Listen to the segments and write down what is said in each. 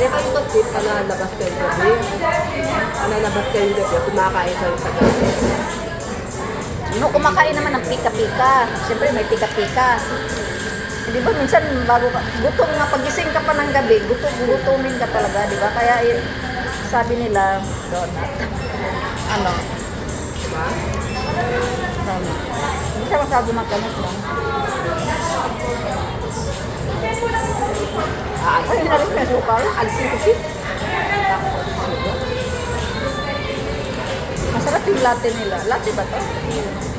Eh, kayo kasi palalabas kayo gabi. Palalabas kayo gabi, kumakain kayo sa gabi. No, kumakain naman ng pika-pika. Siyempre may pika-pika. Di ba minsan bago ka, gutom nga pagising ka pa ng gabi, gutumin ka talaga, di ba? Kaya sabi nila, donut. Ano? Diba? Hindi siya masyado matamis lang. Ay, hinalis mo yung sukal? Alisin ko siya. Masarap yung latte nila. Latte ba to?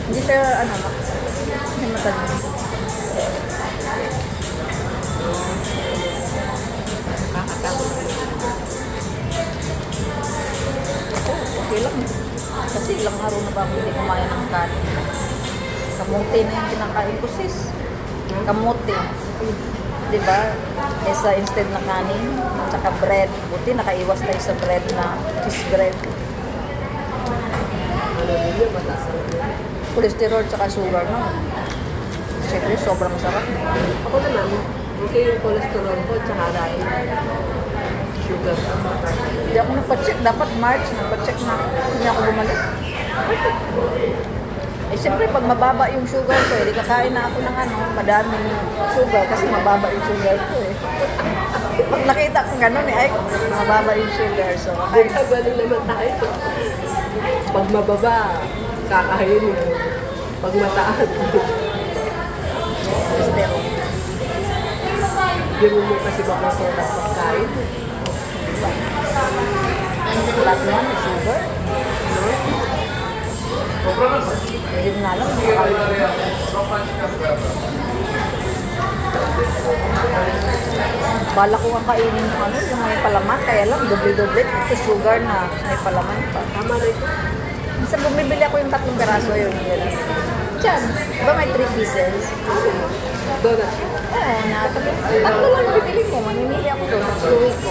Hindi siya, ano, hindi matamis. Nakakatakot. Okay lang. Kasi ilang araw na ba ako hindi kumain ng kanin. Kamote na yung kinakain ko, sis. Kamote. Diba? Kesa instead na kanin, tsaka bread. Buti nakaiwas tayo sa bread na cheese bread. Ano din yun, mataas na yun. Cholesterol tsaka sugar na. Siyempre, sobrang sarap. Ako naman, okay yung cholesterol ko, tsaka dahil sugar. Hindi ako nagpa-check. Dapat March, nagpa-check na. Hindi ako bumalik. Eh, siyempre, pag mababa yung sugar ko, eh, di kakain na ako ng ano, madaming sugar kasi mababa yung sugar ko eh. Pag nakita ko gano'n eh, ay, mababa yung sugar. So, Ay, ganun naman tayo. Pag mababa, kakain yun. Pag mataas, cholesterol. hindi mo kasi baka sobrang pagkain. Lahat naman may sugar. Hindi mo nga alam. Bala ko ang kainin yung ano, yung may palaman. Kaya lang, doble-doble. Ito sugar na may palaman pa. Tama rin. Minsan bumibili ako yung 3 peraso yung gano'n. Diyan. Diba may 3 pieces? Donut. Oo, na. 3 lang bibili ko. Mamimili ako doon. Suwi ko.